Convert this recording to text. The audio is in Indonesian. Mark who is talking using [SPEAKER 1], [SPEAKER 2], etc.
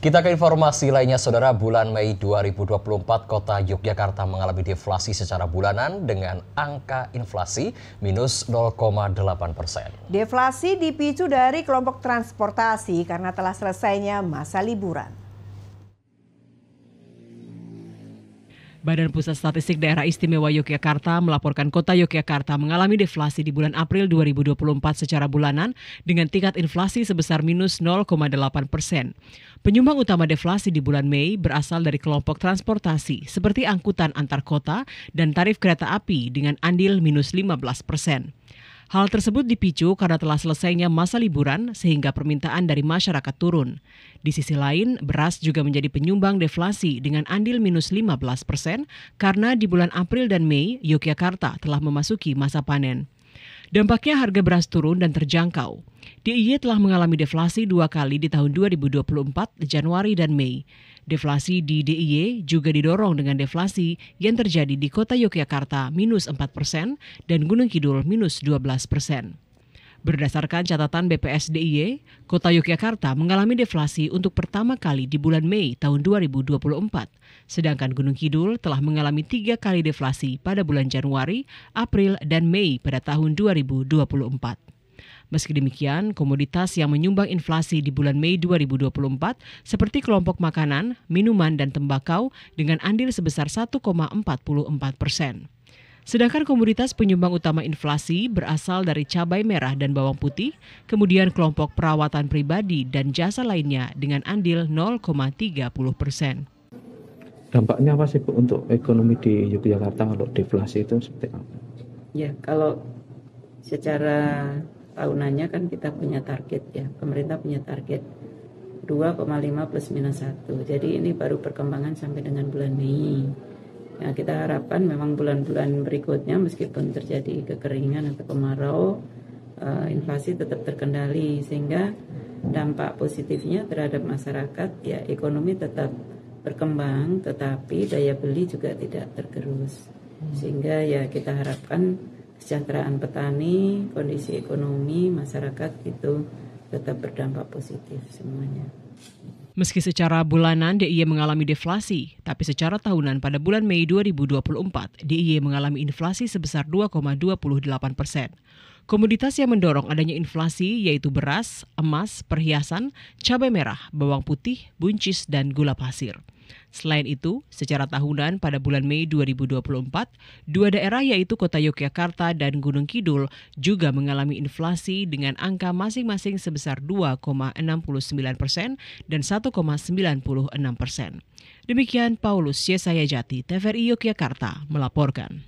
[SPEAKER 1] Kita ke informasi lainnya, Saudara. Bulan Mei 2024, kota Yogyakarta mengalami deflasi secara bulanan dengan angka inflasi minus 0,8%.
[SPEAKER 2] Deflasi dipicu dari kelompok transportasi karena telah selesainya masa liburan.
[SPEAKER 3] Badan Pusat Statistik Daerah Istimewa Yogyakarta melaporkan kota Yogyakarta mengalami deflasi di bulan April 2024 secara bulanan dengan tingkat inflasi sebesar minus 0,8%. Penyumbang utama deflasi di bulan Mei berasal dari kelompok transportasi seperti angkutan antar kota dan tarif kereta api dengan andil minus 15%. Hal tersebut dipicu karena telah selesainya masa liburan sehingga permintaan dari masyarakat turun. Di sisi lain, beras juga menjadi penyumbang deflasi dengan andil minus 15% karena di bulan April dan Mei, Yogyakarta telah memasuki masa panen. Dampaknya harga beras turun dan terjangkau. DIY telah mengalami deflasi 2 kali di tahun 2024, Januari dan Mei. Deflasi di DIY juga didorong dengan deflasi yang terjadi di kota Yogyakarta minus 4% dan Gunung Kidul minus 12%. Berdasarkan catatan BPS DIY, kota Yogyakarta mengalami deflasi untuk pertama kali di bulan Mei tahun 2024, sedangkan Gunung Kidul telah mengalami 3 kali deflasi pada bulan Januari, April, dan Mei pada tahun 2024. Meski demikian, komoditas yang menyumbang inflasi di bulan Mei 2024 seperti kelompok makanan, minuman, dan tembakau dengan andil sebesar 1,44%. Sedangkan komoditas penyumbang utama inflasi berasal dari cabai merah dan bawang putih, kemudian kelompok perawatan pribadi dan jasa lainnya dengan andil 0,30%.
[SPEAKER 4] Dampaknya apa sih Bu untuk ekonomi di Yogyakarta kalau deflasi itu seperti apa?
[SPEAKER 5] Ya, kalau secara tahunannya kan kita punya target ya, pemerintah punya target 2,5 plus minus 1. Jadi ini baru perkembangan sampai dengan bulan Mei. Ya, kita harapkan memang bulan-bulan berikutnya meskipun terjadi kekeringan atau kemarau, inflasi tetap terkendali sehingga dampak positifnya terhadap masyarakat ya ekonomi tetap berkembang tetapi daya beli juga tidak tergerus. Sehingga ya kita harapkan kesejahteraan petani, kondisi ekonomi masyarakat itu tetap berdampak positif semuanya.
[SPEAKER 3] Meski secara bulanan DIY mengalami deflasi, tapi secara tahunan pada bulan Mei 2024, DIY mengalami inflasi sebesar 2,28%. Komoditas yang mendorong adanya inflasi yaitu beras, emas, perhiasan, cabai merah, bawang putih, buncis, dan gula pasir. Selain itu, secara tahunan pada bulan Mei 2024, dua daerah yaitu kota Yogyakarta dan Gunung Kidul juga mengalami inflasi dengan angka masing-masing sebesar 2,69% dan 1,96%. Demikian Paulus Yesaya Jati, TVRI Yogyakarta melaporkan.